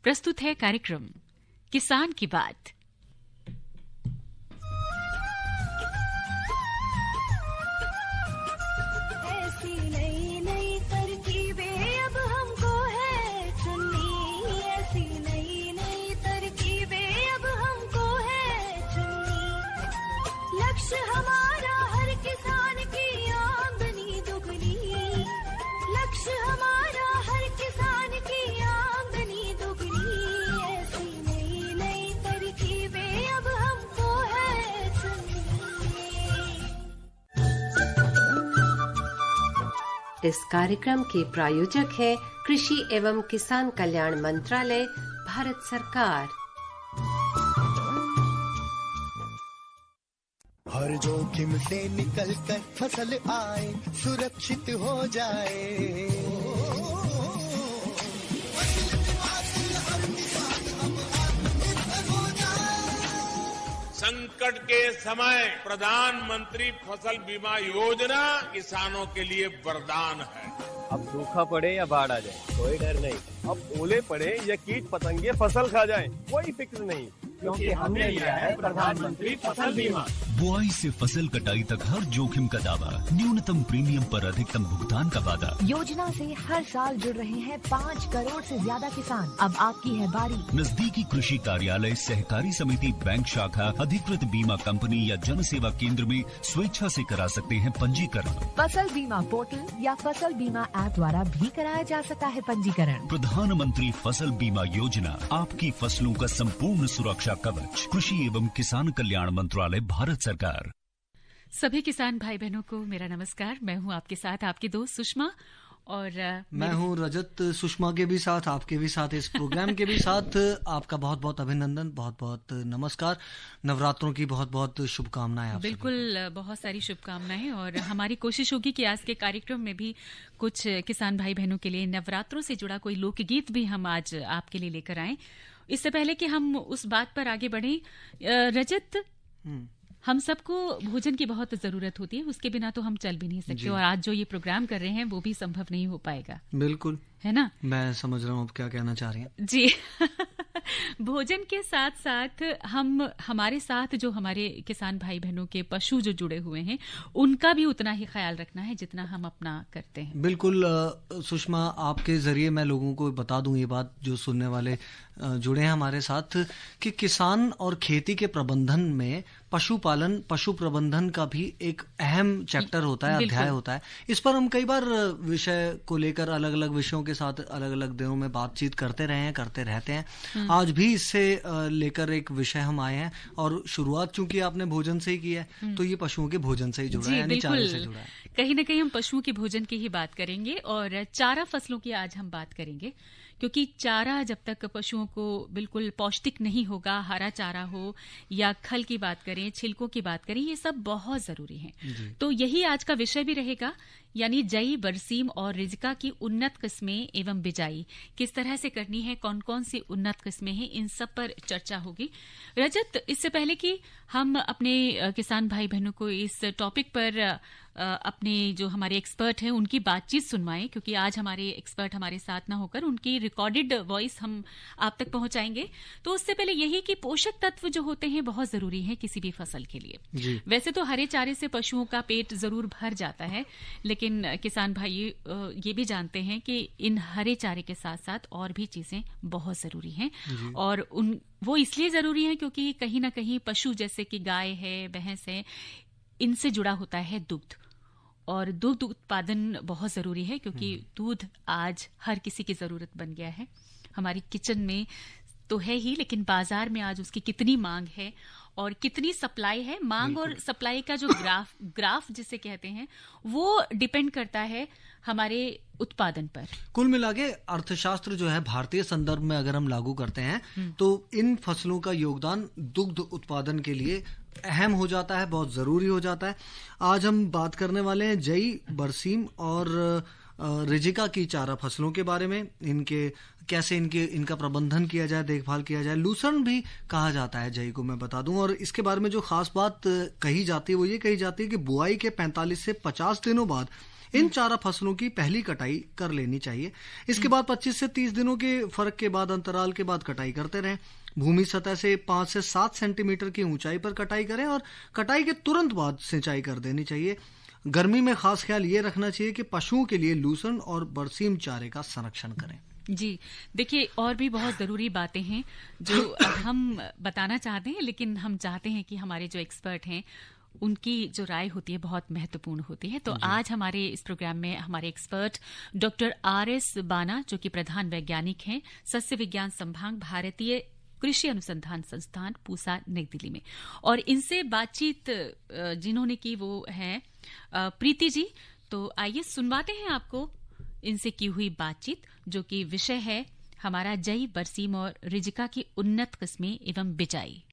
प्रस्तुत है कार्यक्रम किसान की बात। हमारा हर किसान की आमदनी दुगनी, लक्ष्य हमारा हर किसान की आमदनी दुगनी। ऐसी नई नई तरकीबें अब हमको है चुननी। इस कार्यक्रम के प्रायोजक है कृषि एवं किसान कल्याण मंत्रालय, भारत सरकार। हर जोखिम से निकल कर फसल आए, सुरक्षित हो जाए। संकट के समय प्रधानमंत्री फसल बीमा योजना किसानों के लिए वरदान है। अब सूखा पड़े या बाढ़ आ जाए कोई डर नहीं, अब ओले पड़े या कीट पतंगे फसल खा जाए कोई फिक्र नहीं, क्योंकि हमने लिया है प्रधानमंत्री फसल बीमा। बुआई से फसल कटाई तक हर जोखिम का दावा, न्यूनतम प्रीमियम पर अधिकतम भुगतान का वादा। योजना से हर साल जुड़ रहे हैं 5 करोड़ से ज्यादा किसान। अब आपकी है बारी। नजदीकी कृषि कार्यालय, सहकारी समिति, बैंक शाखा, अधिकृत बीमा कंपनी या जन सेवा केंद्र में स्वेच्छा से करा सकते हैं पंजीकरण। फसल बीमा पोर्टल या फसल बीमा ऐप द्वारा भी कराया जा सकता है पंजीकरण। प्रधानमंत्री फसल बीमा योजना, आपकी फसलों का संपूर्ण सुरक्षा कवच। कृषि एवं किसान कल्याण मंत्रालय, भारत सरकार। सभी किसान भाई बहनों को मेरा नमस्कार। मैं हूं आपके साथ आपकी दोस्त सुषमा और मैं हूं रजत। सुषमा के भी साथ, आपके भी साथ, इस प्रोग्राम के भी साथ आपका बहुत बहुत अभिनंदन, बहुत बहुत नमस्कार। नवरात्रों की बहुत बहुत शुभकामनाएं आपसे। बिल्कुल, बहुत सारी शुभकामनाएं और हमारी कोशिश होगी कि आज के कार्यक्रम में भी कुछ किसान भाई बहनों के लिए नवरात्रों से जुड़ा कोई लोकगीत भी हम आज आपके लिए लेकर आए। इससे पहले कि हम उस बात पर आगे बढ़ें, रजत, हम सबको भोजन की बहुत जरूरत होती है, उसके बिना तो हम चल भी नहीं सकते और आज जो ये प्रोग्राम कर रहे हैं वो भी संभव नहीं हो पाएगा। बिल्कुल, है ना? मैं समझ रहा हूँ आप क्या कहना चाह रही हैं। जी भोजन के साथ साथ हमारे साथ जो हमारे किसान भाई बहनों के पशु जो जुड़े हुए हैं उनका भी उतना ही ख्याल रखना है जितना हम अपना करते हैं। बिल्कुल सुषमा, आपके जरिए मैं लोगों को बता दूं ये बात, जो सुनने वाले जुड़े हैं हमारे साथ, कि किसान और खेती के प्रबंधन में पशुपालन, पशु प्रबंधन का भी एक अहम चैप्टर होता है, अध्याय होता है। इस पर हम कई बार विषय को लेकर अलग अलग विषयों के साथ अलग अलग दिनों में बातचीत करते रहे हैं, करते रहते हैं। आज भी इससे लेकर एक विषय हम आए हैं और शुरुआत चूंकि आपने भोजन से ही की है तो ये पशुओं के भोजन से ही जुड़ा है, यानी चारे से जुड़ा है। कहीं ना कहीं हम पशुओं के भोजन की ही बात करेंगे और चारा फसलों की आज हम बात करेंगे, क्योंकि चारा जब तक पशुओं को बिल्कुल पौष्टिक नहीं होगा, हरा चारा हो या खल की बात करें, छिलकों की बात करें, ये सब बहुत जरूरी है। तो यही आज का विषय भी रहेगा, यानी जई, बरसीम और रिजिका की उन्नत किस्में एवं बिजाई किस तरह से करनी है, कौन कौन सी उन्नत किस्में हैं, इन सब पर चर्चा होगी। रजत, इससे पहले कि हम अपने किसान भाई बहनों को इस टॉपिक पर अपने जो हमारे एक्सपर्ट हैं उनकी बातचीत सुनवाएं, क्योंकि आज हमारे एक्सपर्ट हमारे साथ ना होकर उनकी रिकॉर्डेड वॉइस हम आप तक पहुंचाएंगे, तो उससे पहले यही कि पोषक तत्व जो होते हैं बहुत जरूरी है किसी भी फसल के लिए। वैसे तो हरे चारे से पशुओं का पेट जरूर भर जाता है, लेकिन किसान भाई ये भी जानते हैं कि इन हरे चारे के साथ साथ और भी चीजें बहुत जरूरी हैं और वो इसलिए जरूरी है क्योंकि कहीं ना कहीं पशु जैसे कि गाय है, भैंस है, इनसे जुड़ा होता है दुग्ध, और दुग्ध उत्पादन बहुत जरूरी है क्योंकि दूध आज हर किसी की जरूरत बन गया है। हमारी किचन में तो है ही, लेकिन बाजार में आज उसकी कितनी मांग है और कितनी सप्लाई है। मांग और सप्लाई का जो ग्राफ जिसे कहते हैं वो डिपेंड करता है हमारे उत्पादन पर। कुल मिला के अर्थशास्त्र जो है भारतीय संदर्भ में अगर हम लागू करते हैं तो इन फसलों का योगदान दुग्ध उत्पादन के लिए अहम हो जाता है, बहुत जरूरी हो जाता है। आज हम बात करने वाले हैं जई, बरसीम और रिजिका की चारा फसलों के बारे में, इनके कैसे इनका प्रबंधन किया जाए, देखभाल किया जाए। लूसर्न भी कहा जाता है जई को, मैं बता दूं। और इसके बारे में जो खास बात कही जाती है वो ये कही जाती है कि बुआई के 45 से 50 दिनों बाद इन चारा फसलों की पहली कटाई कर लेनी चाहिए। इसके बाद 25 से 30 दिनों के फर्क के बाद, अंतराल के बाद कटाई करते रहें। भूमि सतह से 5 से 7 सेंटीमीटर की ऊंचाई पर कटाई करें और कटाई के तुरंत बाद सिंचाई कर देनी चाहिए। गर्मी में खास ख्याल ये रखना चाहिए कि पशुओं के लिए लूसर्न और बरसीम चारे का संरक्षण करें। जी देखिए, और भी बहुत ज़रूरी बातें हैं जो हम बताना चाहते हैं, लेकिन हम चाहते हैं कि हमारे जो एक्सपर्ट हैं उनकी जो राय होती है बहुत महत्वपूर्ण होती है। तो आज हमारे इस प्रोग्राम में हमारे एक्सपर्ट डॉक्टर RS बाना, जो कि प्रधान वैज्ञानिक हैं सस्य विज्ञान संभाग, भारतीय कृषि अनुसंधान संस्थान, पूसा, नई दिल्ली में। और इनसे बातचीत जिन्होंने की वो है प्रीति जी। तो आइए सुनवाते हैं आपको इनसे की हुई बातचीत, जो कि विषय है हमारा जई, बरसीम और रिजिका की उन्नत किस्में एवं बिजाई।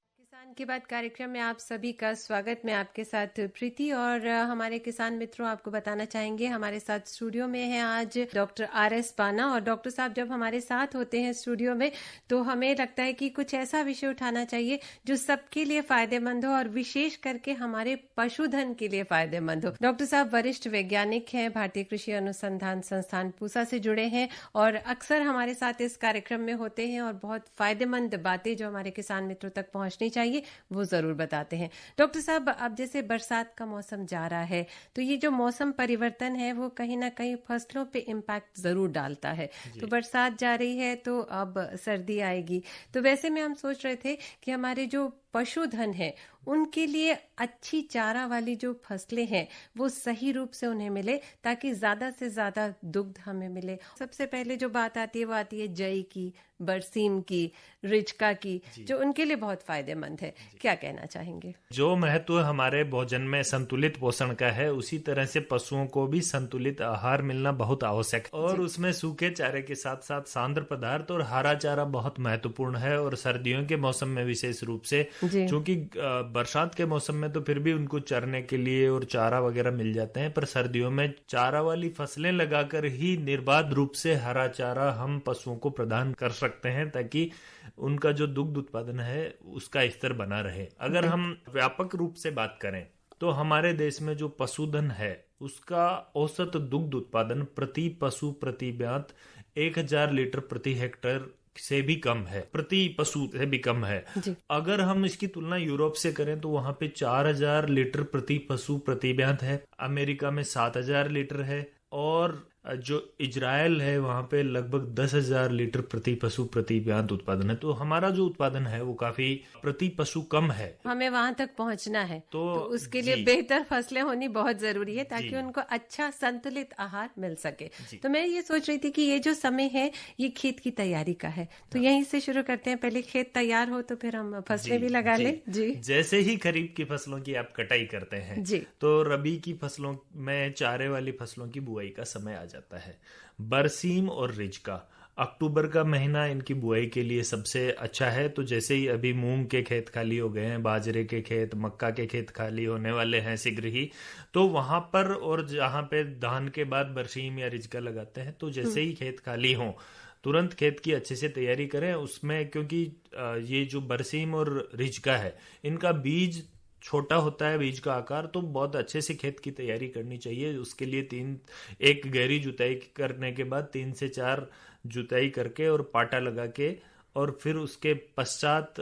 की बात कार्यक्रम में आप सभी का स्वागत। मैं आपके साथ प्रीति और हमारे किसान मित्रों आपको बताना चाहेंगे, हमारे साथ स्टूडियो में है आज डॉक्टर RS बाना। और डॉक्टर साहब जब हमारे साथ होते हैं स्टूडियो में तो हमें लगता है कि कुछ ऐसा विषय उठाना चाहिए जो सबके लिए फायदेमंद हो और विशेष करके हमारे पशुधन के लिए फायदेमंद हो। डॉक्टर साहब वरिष्ठ वैज्ञानिक हैं, भारतीय कृषि अनुसंधान संस्थान पूसा से जुड़े हैं और अक्सर हमारे साथ इस कार्यक्रम में होते हैं और बहुत फायदेमंद बातें जो हमारे किसान मित्रों तक पहुंचनी चाहिए वो जरूर बताते हैं। डॉक्टर साहब, अब जैसे बरसात का मौसम जा रहा है तो ये जो मौसम परिवर्तन है वो कहीं ना कहीं फसलों पे इम्पैक्ट जरूर डालता है। तो बरसात जा रही है तो अब सर्दी आएगी, तो वैसे में हम सोच रहे थे कि हमारे जो पशुधन है उनके लिए अच्छी चारा वाली जो फसलें हैं वो सही रूप से उन्हें मिले ताकि ज्यादा से ज्यादा दुग्ध हमें मिले। सबसे पहले जो बात आती है वो आती है जई की, बरसीम की, रिजका की, जो उनके लिए बहुत फायदेमंद है। क्या कहना चाहेंगे? जो महत्व हमारे भोजन में संतुलित पोषण का है उसी तरह से पशुओं को भी संतुलित आहार मिलना बहुत आवश्यक है और उसमें सूखे चारे के साथ साथ सांद्र पदार्थ और हरा चारा बहुत महत्वपूर्ण है। और सर्दियों के मौसम में विशेष रूप से, क्योंकि बरसात के मौसम में तो फिर भी उनको चरने के लिए और चारा वगैरह मिल जाते हैं, पर सर्दियों में चारा वाली फसलें लगाकर ही निर्बाध रूप से हरा चारा हम पशुओं को प्रदान कर सकते हैं ताकि उनका जो दुग्ध उत्पादन है उसका स्तर बना रहे। अगर हम व्यापक रूप से बात करें तो हमारे देश में जो पशुधन है उसका औसत दुग्ध उत्पादन प्रति पशु प्रति ब्यात 1000 लीटर प्रति हेक्टेयर से भी कम है, प्रति पशु से भी कम है। अगर हम इसकी तुलना यूरोप से करें तो वहां पे 4000 लीटर प्रति पशु प्रति ब्यात है, अमेरिका में 7000 लीटर है और जो इजराइल है वहां पे लगभग 10,000 लीटर प्रति पशु प्रति ब्यात उत्पादन है। तो हमारा जो उत्पादन है वो काफी प्रति पशु कम है। हमें वहां तक पहुंचना है तो उसके लिए बेहतर फसलें होनी बहुत जरूरी है ताकि उनको अच्छा संतुलित आहार मिल सके। तो मैं ये सोच रही थी कि ये जो समय है ये खेत की तैयारी का है, तो यहीं से शुरू करते हैं। पहले खेत तैयार हो तो फिर हम फसलें भी लगा लें। जी, जैसे ही खरीफ की फसलों की आप कटाई करते हैं तो रबी की फसलों में चारे वाली फसलों की बुआई का समय आ जाता है। बरसीम और रिजका, अक्टूबर का महीना इनकी बुआई के लिए सबसे अच्छा है। तो जैसे ही अभी मूंग के खेत खाली हो गए हैं, बाजरे के खेत, मक्का के खेत खाली होने वाले हैं शीघ्र ही, तो वहां पर और जहां पे धान के बाद बरसीम या रिजका लगाते हैं तो जैसे ही खेत खाली हो तुरंत खेत की अच्छे से तैयारी करें उसमें, क्योंकि ये जो बरसीम और रिजका है इनका बीज छोटा होता है, बीज का आकार, तो बहुत अच्छे से खेत की तैयारी करनी चाहिए। उसके लिए एक गहरी जुताई करने के बाद 3 से 4 जुताई करके और पाटा लगा के और फिर उसके पश्चात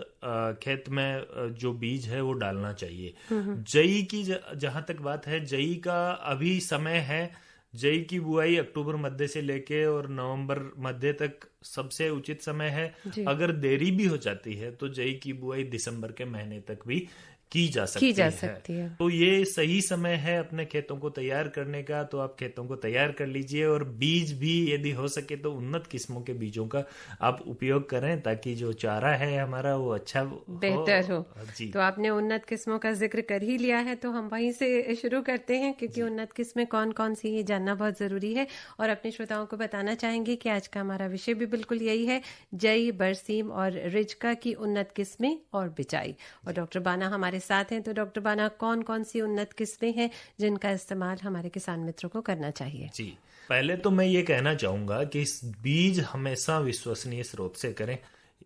खेत में जो बीज है वो डालना चाहिए। जई की जहां तक बात है, जई का अभी समय है। जई की बुआई अक्टूबर मध्य से लेके और नवंबर मध्य तक सबसे उचित समय है। अगर देरी भी हो जाती है तो जई की बुआई दिसंबर के महीने तक भी की जा सकती है। तो ये सही समय है अपने खेतों को तैयार करने का, तो आप खेतों को तैयार कर लीजिए और बीज भी यदि हो सके तो उन्नत किस्मों के बीजों का आप उपयोग करें ताकि जो चारा है हमारा वो अच्छा बेहतर हो। तो आपने उन्नत किस्मों का जिक्र कर ही लिया है तो हम वहीं से शुरू करते हैं, क्योंकि उन्नत किस्में कौन कौन सी ये जानना बहुत जरूरी है। और अपने श्रोताओं को बताना चाहेंगे कि आज का हमारा विषय भी बिल्कुल यही है, जई, बरसीम और रिजका की उन्नत किस्में और बिजाई। और डॉक्टर बाना हमारे साथ हैं। तो डॉक्टर बाना, कौन कौन सी उन्नत किस्में हैं जिनका इस्तेमाल हमारे किसान मित्रों को करना चाहिए? जी, पहले तो मैं ये कहना चाहूंगा कि इस बीज हमेशा विश्वसनीय स्रोत से करें।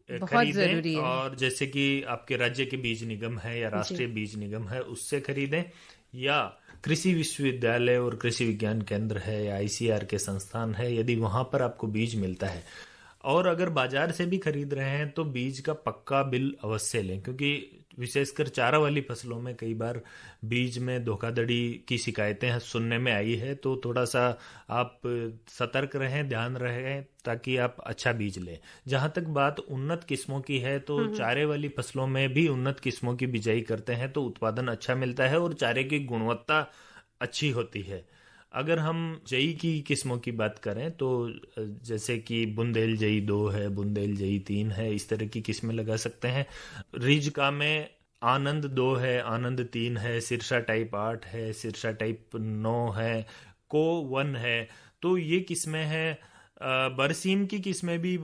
खरीदें, और जैसे कि आपके राज्य के बीज निगम है या राष्ट्रीय बीज निगम है उससे खरीदें, या कृषि विश्वविद्यालय और कृषि विज्ञान केंद्र है या ICAR के संस्थान है, यदि वहां पर आपको बीज मिलता है। और अगर बाजार से भी खरीद रहे हैं तो बीज का पक्का बिल अवश्य लें, क्योंकि विशेषकर चारा वाली फसलों में कई बार बीज में धोखाधड़ी की शिकायतें सुनने में आई है। तो थोड़ा सा आप सतर्क रहें, ध्यान रहें, ताकि आप अच्छा बीज लें। जहां तक बात उन्नत किस्मों की है तो चारे वाली फसलों में भी उन्नत किस्मों की बिजाई करते हैं तो उत्पादन अच्छा मिलता है और चारे की गुणवत्ता अच्छी होती है। अगर हम जई की किस्मों की बात करें तो जैसे कि बुंदेल जई 2 है, बुंदेल जई 3 है, इस तरह की किस्में लगा सकते हैं। रिजका में आनंद 2 है, आनंद 3 है, सिरसा टाइप 8 है, सिरसा टाइप 9 है, को 1 है। तो ये किस्में हैं। बरसीम की किस्में भी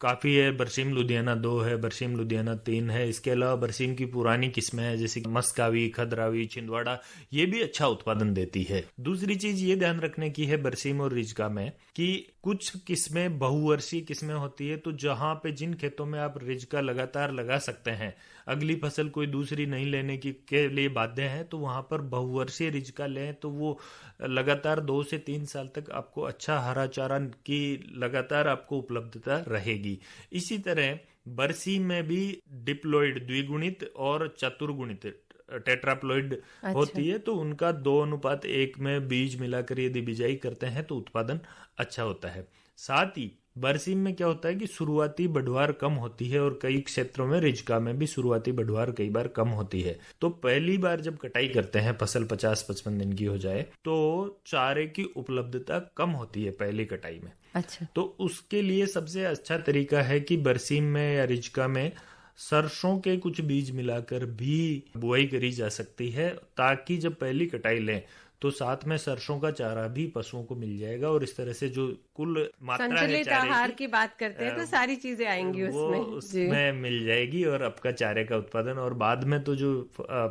काफ़ी है। बरसीम लुधियाना 2 है, बरसीम लुधियाना 3 है। इसके अलावा बरसीम की पुरानी किस्में हैं जैसे मस्कावी, खदरावी, छिंदवाड़ा, ये भी अच्छा उत्पादन देती है। दूसरी चीज ये ध्यान रखने की है बरसीम और रिजका में कि कुछ किस्में बहुवर्षीय किस्में होती है, तो जहां पे जिन खेतों में आप रिजका लगातार लगा सकते हैं, अगली फसल कोई दूसरी नहीं लेने की के लिए बाध्य है, तो वहां पर बहुवर्षीय रिजका लें तो वो लगातार 2 से 3 साल तक आपको अच्छा हरा चारा की लगातार आपको उपलब्धता रहेगी। इसी तरह बरसीम में भी डिप्लॉइड द्विगुणित और चतुर्गुणित टेट्राप्लॉइड होती है, तो उनका 2:1 में बीज मिलाकर यदि बिजाई करते हैं तो उत्पादन अच्छा होता है। साथ ही बरसीम में क्या होता है कि शुरुआती बढ़वार कम होती है और कई क्षेत्रों में रिजका में भी शुरुआती बढ़वार कई बार कम होती है। तो पहली बार जब कटाई करते हैं, फसल 50-55 दिन की हो जाए, तो चारे की उपलब्धता कम होती है पहली कटाई में। अच्छा। तो उसके लिए सबसे अच्छा तरीका है कि बरसीम में या रिजका में सरसों के कुछ बीज मिलाकर भी बुआई करी जा सकती है, ताकि जब पहली कटाई लें तो साथ में सरसों का चारा भी पशुओं को मिल जाएगा और इस तरह से जो कुल मात्रा है संतुलित आहार की बात करते हैं तो सारी चीजें आएंगी उसमें मिल जाएगी और आपका चारे का उत्पादन। और बाद में तो जो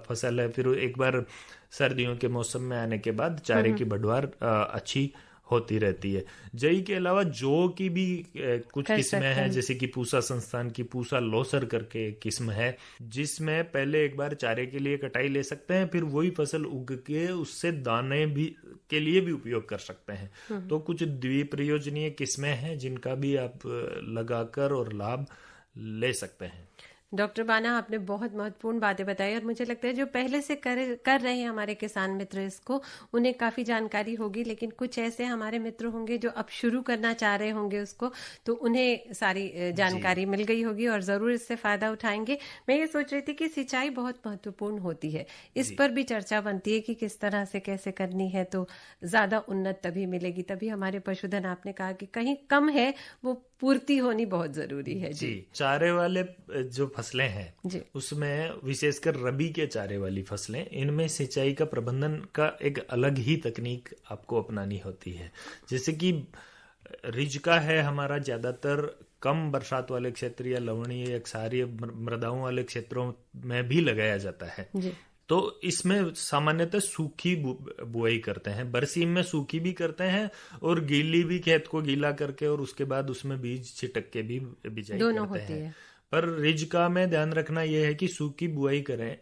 फसल है, फिर एक बार सर्दियों के मौसम में आने के बाद चारे की बढ़वार अच्छी होती रहती है। जई के अलावा जौ की भी कुछ किस्में हैं, जैसे कि पूसा संस्थान की पूसा लोसर करके एक किस्म है, जिसमें पहले एक बार चारे के लिए कटाई ले सकते हैं, फिर वही फसल उग के उससे दाने भी के लिए भी उपयोग कर सकते हैं। तो कुछ द्विप्रयोजनीय किस्में हैं जिनका भी आप लगाकर और लाभ ले सकते हैं। डॉक्टर बाना, आपने बहुत महत्वपूर्ण बातें बताई और मुझे लगता है जो पहले से कर रहे हैं हमारे किसान मित्र इसको, उन्हें काफ़ी जानकारी होगी, लेकिन कुछ ऐसे हमारे मित्र होंगे जो अब शुरू करना चाह रहे होंगे उसको, तो उन्हें सारी जानकारी मिल गई होगी और ज़रूर इससे फ़ायदा उठाएंगे। मैं ये सोच रही थी कि सिंचाई बहुत महत्वपूर्ण होती है, इस पर भी चर्चा बनती है कि किस तरह से कैसे करनी है तो ज़्यादा उन्नत तभी मिलेगी। तभी हमारे पशुधन, आपने कहा कि कहीं कम है वो पूर्ति होनी बहुत जरूरी है। जी, चारे वाले जो फसलें हैं उसमें विशेषकर रबी के चारे वाली फसलें, इनमें सिंचाई का प्रबंधन का एक अलग ही तकनीक आपको अपनानी होती है। जैसे कि रिजका है हमारा ज्यादातर कम बरसात वाले क्षेत्र या लवणीय या क्षारीय मृदाओं वाले क्षेत्रों में भी लगाया जाता है। तो इसमें सामान्यतः सूखी बुआई करते हैं। बरसीम में सूखी भी करते हैं और गीली भी, खेत को गीला करके और उसके बाद उसमें बीज छिटक के भी बिजाई करते हैं। पर रिजका में ध्यान रखना यह है कि सूखी बुआई करें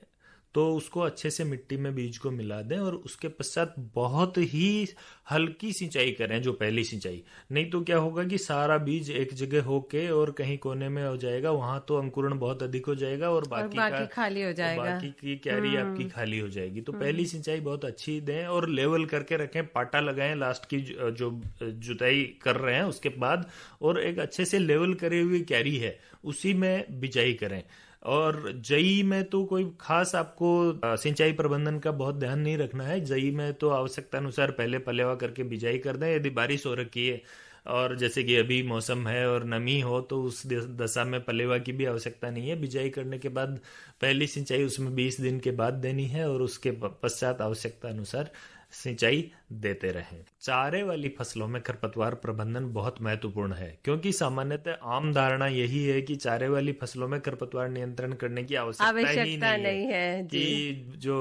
तो उसको अच्छे से मिट्टी में बीज को मिला दें और उसके पश्चात बहुत ही हल्की सिंचाई करें, जो पहली सिंचाई। नहीं तो क्या होगा कि सारा बीज एक जगह होके और कहीं कोने में हो जाएगा, वहां तो अंकुरण बहुत अधिक हो जाएगा और बाकी खाली हो जाएगा, बाकी की क्यारी आपकी खाली हो जाएगी। तो पहली सिंचाई बहुत अच्छी दें और लेवल करके रखें, पाटा लगाएं लास्ट की जो जुताई कर रहे हैं उसके बाद, और एक अच्छे से लेवल करे हुई क्यारी है उसी में बिजाई करें। और जई में तो कोई खास आपको सिंचाई प्रबंधन का बहुत ध्यान नहीं रखना है। जई में तो आवश्यकता अनुसार पहले पलेवा करके बिजाई कर दें। यदि बारिश हो रखी है और जैसे कि अभी मौसम है और नमी हो तो उस दशा में पलेवा की भी आवश्यकता नहीं है। बिजाई करने के बाद पहली सिंचाई उसमें 20 दिन के बाद देनी है और उसके पश्चात आवश्यकता अनुसार सिंचाई देते रहें। चारे वाली फसलों में खरपतवार प्रबंधन बहुत महत्वपूर्ण है, क्योंकि सामान्यतः आम धारणा यही है कि चारे वाली फसलों में खरपतवार नियंत्रण करने की आवश्यकता ही नहीं है कि जो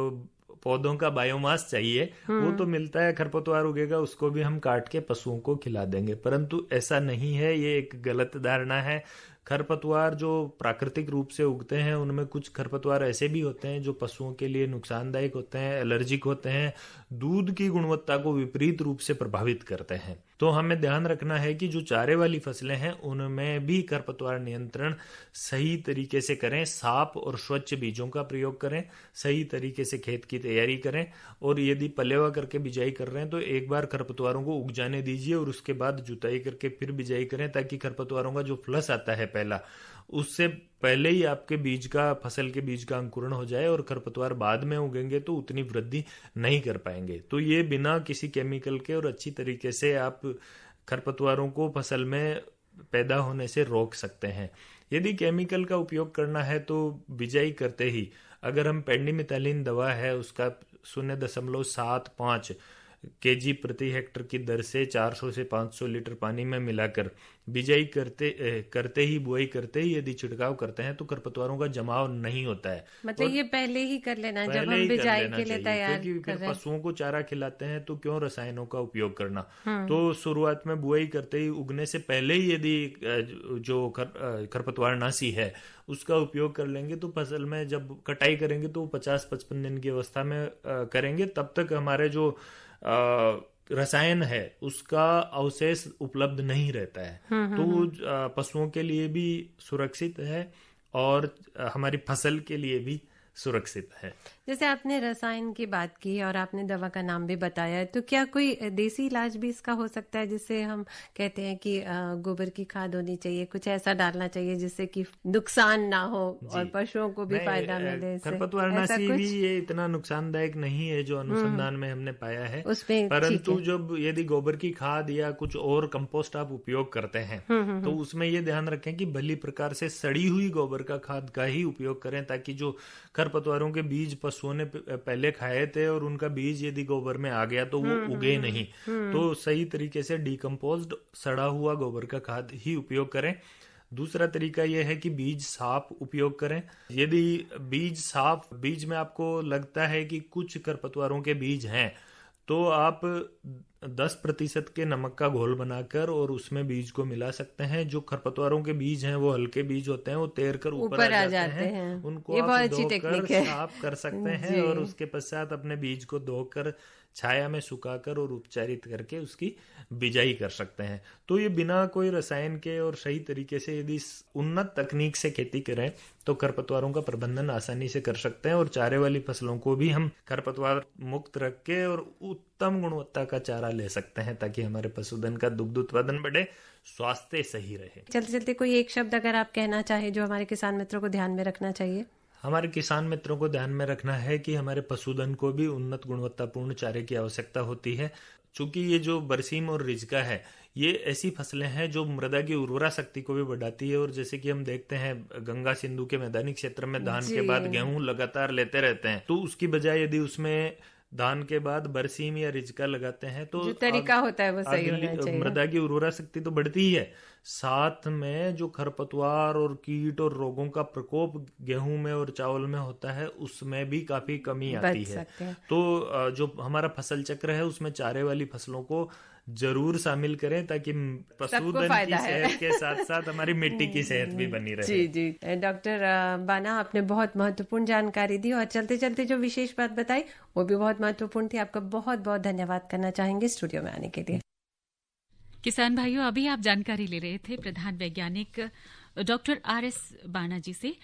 पौधों का बायोमास चाहिए वो तो मिलता है, खरपतवार उगेगा उसको भी हम काट के पशुओं को खिला देंगे, परंतु ऐसा नहीं है। ये एक गलत धारणा है। खरपतवार जो प्राकृतिक रूप से उगते हैं उनमें कुछ खरपतवार ऐसे भी होते हैं जो पशुओं के लिए नुकसानदायक होते हैं, एलर्जिक होते हैं, दूध की गुणवत्ता को विपरीत रूप से प्रभावित करते हैं। तो हमें ध्यान रखना है कि जो चारे वाली फसलें हैं उनमें भी खरपतवार नियंत्रण सही तरीके से करें, साफ और स्वच्छ बीजों का प्रयोग करें, सही तरीके से खेत की तैयारी करें, और यदि पलेवा करके बिजाई कर रहे हैं तो एक बार खरपतवारों को उग जाने दीजिए और उसके बाद जुताई करके फिर बिजाई करें, ताकि खरपतवारों का जो फ्लस आता है पहला, उससे पहले ही आपके बीज का, फसल के बीज का अंकुरण हो जाए और खरपतवार बाद में उगेंगे तो उतनी वृद्धि नहीं कर पाएंगे। तो ये बिना किसी केमिकल के और अच्छी तरीके से आप खरपतवारों को फसल में पैदा होने से रोक सकते हैं। यदि केमिकल का उपयोग करना है तो बिजाई करते ही अगर हम पेंडिमिथालिन दवा है उसका 0.75 kg प्रति हेक्टर की दर से 400 से 500 लीटर पानी में मिलाकर बिजाई करते ही, बुआई करते ही यदि छिड़काव करते हैं तो खरपतवारों का जमाव नहीं होता है। मतलब ये पहले ही कर लेना जब हम बिजाई के लिए तैयार कर रहे हैं। पशुओं को चारा खिलाते हैं तो क्यों रसायनों का उपयोग करना। तो शुरुआत में बुआई करते ही, उगने से पहले ही यदि जो खरपतवार नाशी है उसका उपयोग कर लेंगे तो फसल में जब कटाई करेंगे तो 50-55 दिन की अवस्था में करेंगे, तब तक हमारे जो रसायन है उसका अवशेष उपलब्ध नहीं रहता है। तो पशुओं के लिए भी सुरक्षित है और हमारी फसल के लिए भी सुरक्षित है। जैसे आपने रसायन की बात की और आपने दवा का नाम भी बताया, तो क्या कोई देसी इलाज भी इसका हो सकता है, जिससे हम कहते हैं कि गोबर की खाद होनी चाहिए, कुछ ऐसा डालना चाहिए जिससे कि नुकसान ना हो और पशुओं को भी फायदा मिले? खरपतवारनाशी भी ये इतना नुकसानदायक नहीं है जो अनुसंधान में हमने पाया है, परंतु जब यदि गोबर की खाद या कुछ और कंपोस्ट आप उपयोग करते हैं तो उसमें ये ध्यान रखें कि भली प्रकार से सड़ी हुई गोबर का खाद का ही उपयोग करें, ताकि जो खरपतवारों के बीज पशुओं ने पहले खाए थे और उनका बीज यदि गोबर में आ गया तो वो उगे नहीं। तो सही तरीके से डिकम्पोज्ड सड़ा हुआ गोबर का खाद ही उपयोग करें। दूसरा तरीका यह है कि बीज साफ उपयोग करें। यदि बीज में आपको लगता है कि कुछ खरपतवारों के बीज हैं तो आप 10% के नमक का घोल बनाकर और उसमें बीज को मिला सकते हैं। जो खरपतवारों के बीज हैं वो हल्के बीज होते हैं, वो तैर कर ऊपर आ जाते हैं। उनको ये आप बहुत अच्छी टेक्निक है, साफ कर सकते हैं और उसके पश्चात अपने बीज को धोकर छाया में सुखाकर और उपचारित करके उसकी बिजाई कर सकते हैं। तो ये बिना कोई रसायन के और सही तरीके से यदि उन्नत तकनीक से खेती करें तो खरपतवारों का प्रबंधन आसानी से कर सकते हैं और चारे वाली फसलों को भी हम खरपतवार मुक्त रख के और उत्तम गुणवत्ता का चारा ले सकते हैं, ताकि हमारे पशुधन का दुग्ध उत्पादन बढ़े, स्वास्थ्य सही रहे। चलते चलते कोई एक शब्द अगर आप कहना चाहे जो हमारे किसान मित्रों को ध्यान में रखना चाहिए? हमारे किसान मित्रों को ध्यान में रखना है कि हमारे पशुधन को भी उन्नत गुणवत्तापूर्ण चारे की आवश्यकता होती है। चूंकि ये जो बरसीम और रिजका है ये ऐसी फसलें हैं जो मृदा की उर्वरा शक्ति को भी बढ़ाती है, और जैसे कि हम देखते हैं गंगा सिंधु के मैदानी क्षेत्र में धान के बाद गेहूं लगातार लेते रहते हैं, तो उसकी बजाय यदि उसमें धान के बाद बरसीम या रिजका लगाते हैं तो जो तरीका होता है वो सही होना चाहिए। मृदा की उर्वरा शक्ति तो बढ़ती ही है, साथ में जो खरपतवार और कीट और रोगों का प्रकोप गेहूं में और चावल में होता है उसमें भी काफी कमी आती है। तो जो हमारा फसल चक्र है उसमें चारे वाली फसलों को जरूर शामिल करें, ताकि पशुधन की सेहत के साथ साथ हमारी मिट्टी की सेहत भी बनी रहे। जी जी डॉक्टर बाना, आपने बहुत महत्वपूर्ण जानकारी दी और चलते चलते जो विशेष बात बताई वो भी बहुत महत्वपूर्ण थी। आपका बहुत बहुत धन्यवाद करना चाहेंगे स्टूडियो में आने के लिए। किसान भाइयों, अभी आप जानकारी ले रहे थे प्रधान वैज्ञानिक डॉक्टर RS बाना जी से,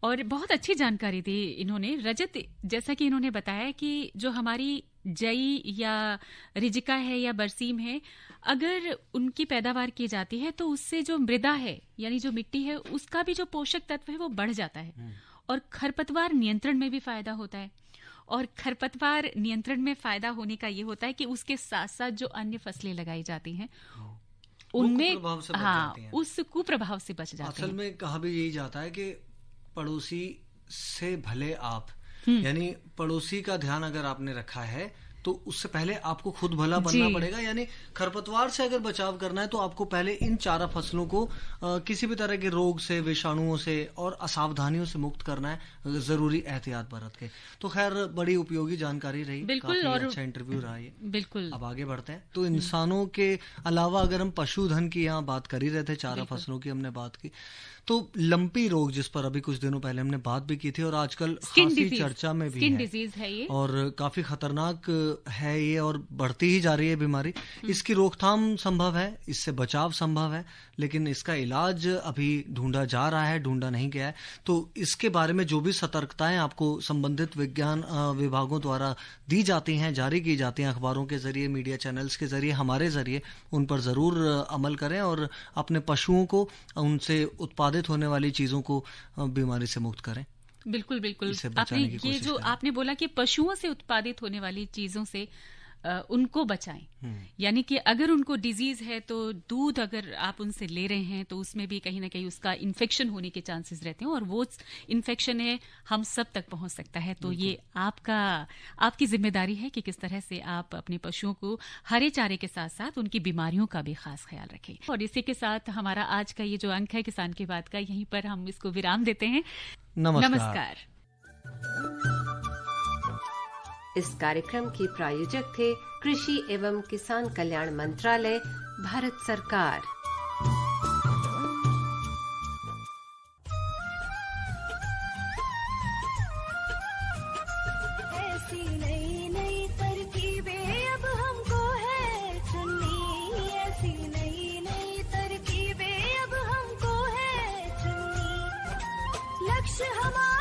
और बहुत अच्छी जानकारी दी इन्होंने। रजत, जैसा कि इन्होंने बताया कि जो हमारी जई या रिजिका है या बरसीम है, अगर उनकी पैदावार की जाती है तो उससे जो मृदा है यानी जो मिट्टी है उसका भी जो पोषक तत्व है वो बढ़ जाता है, और खरपतवार नियंत्रण में भी फायदा होता है। और खरपतवार नियंत्रण में फायदा होने का ये होता है कि उसके साथ साथ जो अन्य फसलें लगाई जाती हैं उनमें उस कुप्रभाव से बच जाते हैं। असल में कहा भी यही जाता है कि पड़ोसी से भले आप, यानी पड़ोसी का ध्यान अगर आपने रखा है तो उससे पहले आपको खुद भला बनना पड़ेगा। यानी खरपतवार से अगर बचाव करना है तो आपको पहले इन चारा फसलों को किसी भी तरह के रोग से, विषाणुओं से और असावधानियों से मुक्त करना है, जरूरी एहतियात बरत के। तो खैर बड़ी उपयोगी जानकारी रही, बिल्कुल, और अच्छा इंटरव्यू रहा ये। बिल्कुल। अब आगे बढ़ते हैं। तो इंसानों के अलावा अगर हम पशुधन की यहाँ बात कर ही रहे थे, चारा फसलों की हमने बात की, तो लंपी रोग जिस पर अभी कुछ दिनों पहले हमने बात भी की थी और आजकल खासी चर्चा में भी है ये, और काफी खतरनाक है ये और बढ़ती ही जा रही है बीमारी। इसकी रोकथाम संभव है, इससे बचाव संभव है, लेकिन इसका इलाज अभी ढूंढा जा रहा है, ढूंढा नहीं गया है। तो इसके बारे में जो भी सतर्कताएं आपको संबंधित विज्ञान विभागों द्वारा दी जाती हैं, जारी की जाती हैं, अखबारों के जरिए, मीडिया चैनल्स के जरिए, हमारे जरिए, उन पर जरूर अमल करें और अपने पशुओं को, उनसे उत्पादित होने वाली चीजों को बीमारी से मुक्त करें। बिल्कुल बिल्कुल। आपने ये जो आपने बोला कि पशुओं से उत्पादित होने वाली चीजों से उनको बचाएं, यानी कि अगर उनको डिजीज है तो दूध अगर आप उनसे ले रहे हैं तो उसमें भी कहीं ना कहीं उसका इन्फेक्शन होने के चांसेस रहते हैं और वो इन्फेक्शन है हम सब तक पहुंच सकता है। तो ये आपकी जिम्मेदारी है कि किस तरह से आप अपने पशुओं को हरे चारे के साथ साथ उनकी बीमारियों का भी खास ख्याल रखें। और इसी के साथ हमारा आज का ये जो अंक है किसान की बात का, यहीं पर हम इसको विराम देते हैं। नमस्कार। इस कार्यक्रम के प्रायोजक थे कृषि एवं किसान कल्याण मंत्रालय, भारत सरकार। ऐसी नई नई तरकीबें अब हमको है चुननी, ऐसी नई नई तरकीबें अब हमको है चुननी। लक्ष्य हमारा